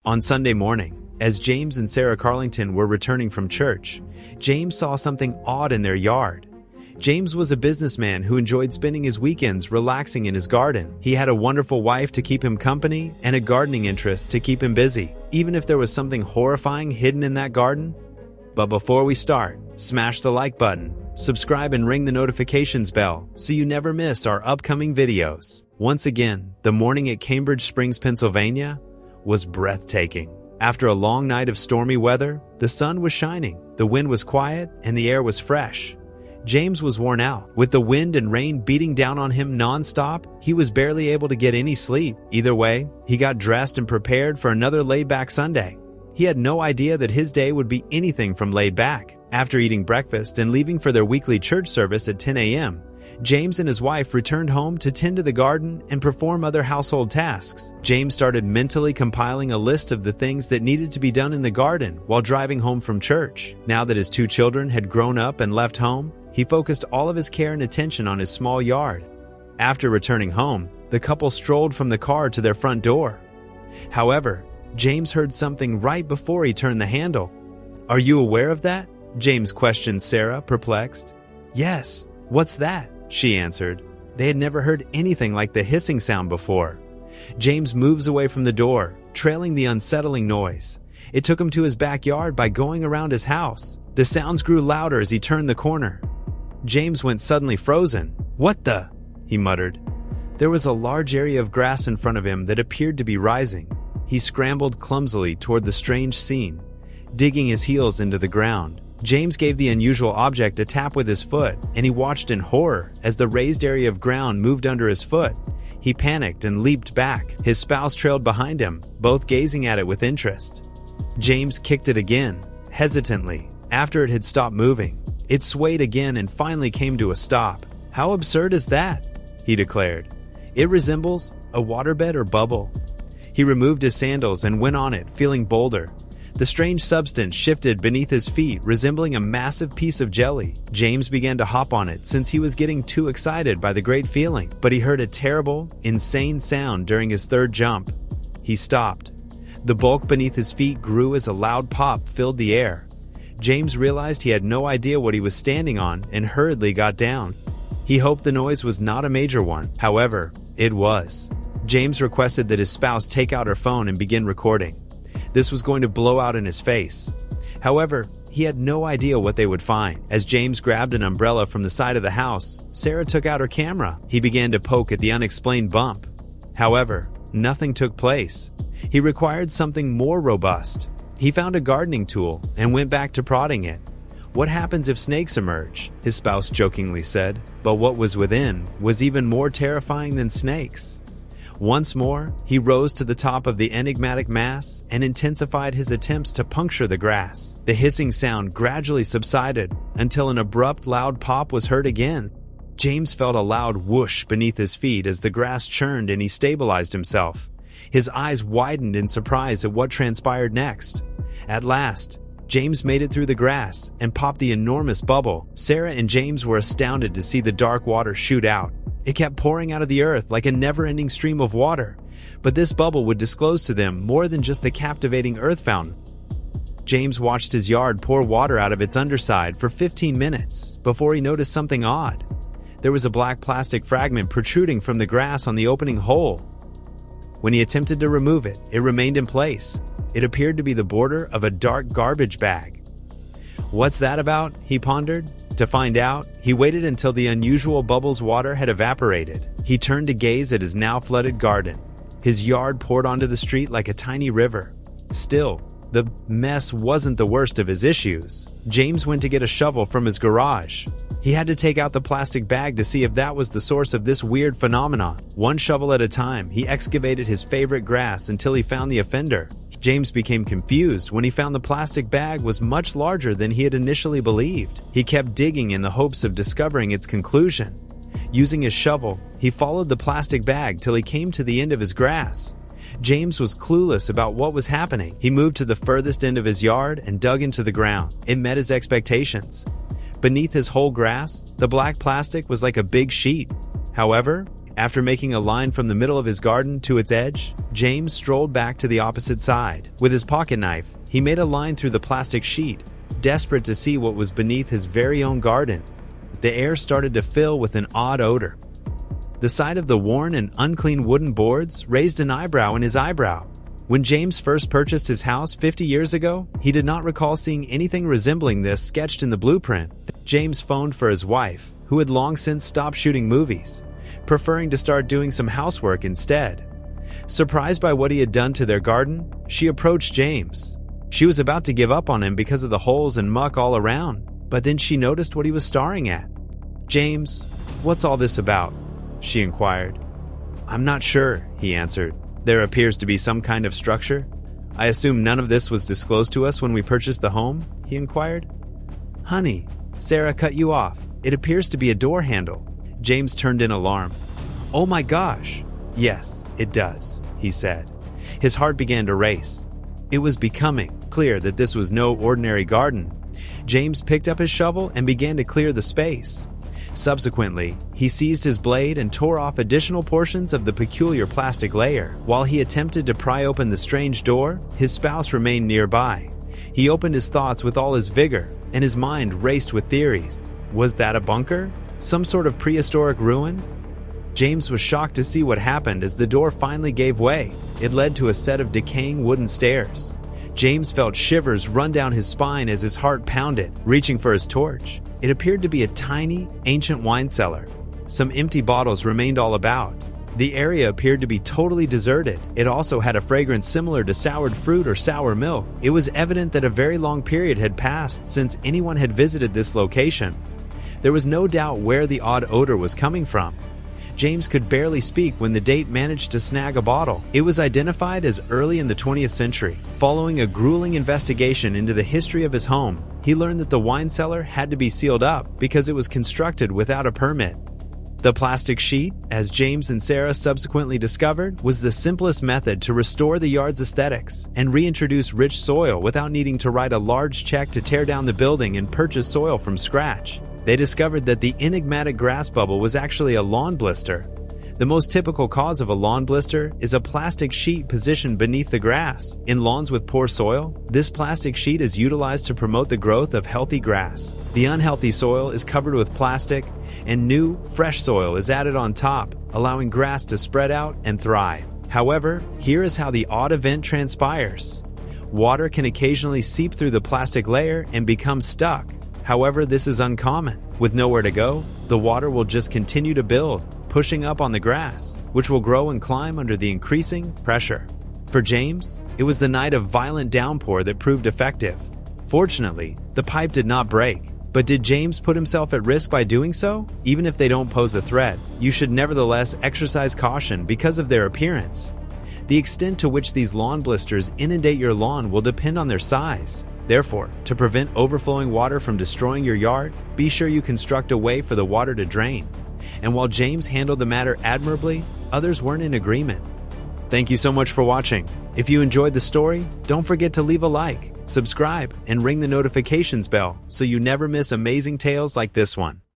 On Sunday morning, as James and Sarah Carlington were returning from church, James saw something odd in their yard. James was a businessman who enjoyed spending his weekends relaxing in his garden. He had a wonderful wife to keep him company and a gardening interest to keep him busy, even if there was something horrifying hidden in that garden. But before we start, smash the like button, subscribe and ring the notifications bell so you never miss our upcoming videos. Once again, the morning at Cambridge Springs, Pennsylvania was breathtaking. After a long night of stormy weather, the sun was shining, the wind was quiet, and the air was fresh. James was worn out. With the wind and rain beating down on him non-stop, he was barely able to get any sleep. Either way, he got dressed and prepared for another laid-back Sunday. He had no idea that his day would be anything from laid back. After eating breakfast and leaving for their weekly church service at 10 a.m., James and his wife returned home to tend to the garden and perform other household tasks. James started mentally compiling a list of the things that needed to be done in the garden while driving home from church. Now that his two children had grown up and left home, he focused all of his care and attention on his small yard. After returning home, the couple strolled from the car to their front door. However, James heard something right before he turned the handle. "Are you aware of that?" James questioned Sarah, perplexed. "Yes. What's that?" she answered. They had never heard anything like the hissing sound before. James moves away from the door, trailing the unsettling noise. It took him to his backyard by going around his house. The sounds grew louder as he turned the corner. James went suddenly frozen. "What the?" he muttered. There was a large area of grass in front of him that appeared to be rising. He scrambled clumsily toward the strange scene, digging his heels into the ground. James gave the unusual object a tap with his foot, and he watched in horror as the raised area of ground moved under his foot. He panicked and leaped back. His spouse trailed behind him, both gazing at it with interest. James kicked it again, hesitantly, after it had stopped moving. It swayed again and finally came to a stop. "How absurd is that?" he declared. "It resembles a waterbed or bubble." He removed his sandals and went on it, feeling bolder. The strange substance shifted beneath his feet, resembling a massive piece of jelly. James began to hop on it since he was getting too excited by the great feeling, but he heard a terrible, insane sound during his third jump. He stopped. The bulk beneath his feet grew as a loud pop filled the air. James realized he had no idea what he was standing on and hurriedly got down. He hoped the noise was not a major one. However, it was. James requested that his spouse take out her phone and begin recording. This was going to blow out in his face. However, he had no idea what they would find. As James grabbed an umbrella from the side of the house, Sarah took out her camera. He began to poke at the unexplained bump. However, nothing took place. He required something more robust. He found a gardening tool and went back to prodding it. "What happens if snakes emerge?" his spouse jokingly said. But what was within was even more terrifying than snakes. Once more, he rose to the top of the enigmatic mass and intensified his attempts to puncture the grass. The hissing sound gradually subsided until an abrupt, loud pop was heard again. James felt a loud whoosh beneath his feet as the grass churned and he stabilized himself. His eyes widened in surprise at what transpired next. At last, James made it through the grass and popped the enormous bubble. Sarah and James were astounded to see the dark water shoot out. It kept pouring out of the earth like a never-ending stream of water. But this bubble would disclose to them more than just the captivating earth fountain. James watched his yard pour water out of its underside for 15 minutes before he noticed something odd. There was a black plastic fragment protruding from the grass on the opening hole. When he attempted to remove it, it remained in place. It appeared to be the border of a dark garbage bag. "What's that about?" he pondered. To find out, he waited until the unusual bubble's water had evaporated. He turned to gaze at his now flooded garden. His yard poured onto the street like a tiny river. Still, the mess wasn't the worst of his issues. James went to get a shovel from his garage. He had to take out the plastic bag to see if that was the source of this weird phenomenon. One shovel at a time, he excavated his favorite grass until he found the offender. James became confused when he found the plastic bag was much larger than he had initially believed. He kept digging in the hopes of discovering its conclusion. Using his shovel, he followed the plastic bag till he came to the end of his grass. James was clueless about what was happening. He moved to the furthest end of his yard and dug into the ground. It met his expectations. Beneath his whole grass, the black plastic was like a big sheet. However, After making a line from the middle of his garden to its edge, James strolled back to the opposite side. With his pocket knife, he made a line through the plastic sheet, desperate to see what was beneath his very own garden. The air started to fill with an odd odor. The sight of the worn and unclean wooden boards raised an eyebrow in his eyebrow. When James first purchased his house 50 years ago, he did not recall seeing anything resembling this sketched in the blueprint. James phoned for his wife, who had long since stopped shooting movies, preferring to start doing some housework instead. Surprised by what he had done to their garden, she approached James. She was about to give up on him because of the holes and muck all around, but then she noticed what he was staring at. "James, what's all this about?" she inquired. "I'm not sure," he answered. "There appears to be some kind of structure. I assume none of this was disclosed to us when we purchased the home?" he inquired. "Honey, Sarah cut you off. It appears to be a door handle." James turned in alarm. "Oh my gosh!" "Yes, it does," he said. His heart began to race. It was becoming clear that this was no ordinary garden. James picked up his shovel and began to clear the space. Subsequently, he seized his blade and tore off additional portions of the peculiar plastic layer. While he attempted to pry open the strange door, his spouse remained nearby. He opened his thoughts with all his vigor, and his mind raced with theories. Was that a bunker? Some sort of prehistoric ruin? James was shocked to see what happened as the door finally gave way. It led to a set of decaying wooden stairs. James felt shivers run down his spine as his heart pounded. Reaching for his torch, it appeared to be a tiny, ancient wine cellar. Some empty bottles remained all about. The area appeared to be totally deserted. It also had a fragrance similar to soured fruit or sour milk. It was evident that a very long period had passed since anyone had visited this location. There was no doubt where the odd odor was coming from. James could barely speak when the date managed to snag a bottle. It was identified as early in the 20th century. Following a grueling investigation into the history of his home, he learned that the wine cellar had to be sealed up because it was constructed without a permit. The plastic sheet, as James and Sarah subsequently discovered, was the simplest method to restore the yard's aesthetics and reintroduce rich soil without needing to write a large check to tear down the building and purchase soil from scratch. They discovered that the enigmatic grass bubble was actually a lawn blister. The most typical cause of a lawn blister is a plastic sheet positioned beneath the grass. In lawns with poor soil, this plastic sheet is utilized to promote the growth of healthy grass. The unhealthy soil is covered with plastic, and new, fresh soil is added on top, allowing grass to spread out and thrive. However, here is how the odd event transpires. Water can occasionally seep through the plastic layer and become stuck. However, this is uncommon. With nowhere to go, the water will just continue to build, pushing up on the grass, which will grow and climb under the increasing pressure. For James, it was the night of violent downpour that proved effective. Fortunately, the pipe did not break. But did James put himself at risk by doing so? Even if they don't pose a threat, you should nevertheless exercise caution because of their appearance. The extent to which these lawn blisters inundate your lawn will depend on their size. Therefore, to prevent overflowing water from destroying your yard, be sure you construct a way for the water to drain. And while James handled the matter admirably, others weren't in agreement. Thank you so much for watching. If you enjoyed the story, don't forget to leave a like, subscribe, and ring the notifications bell so you never miss amazing tales like this one.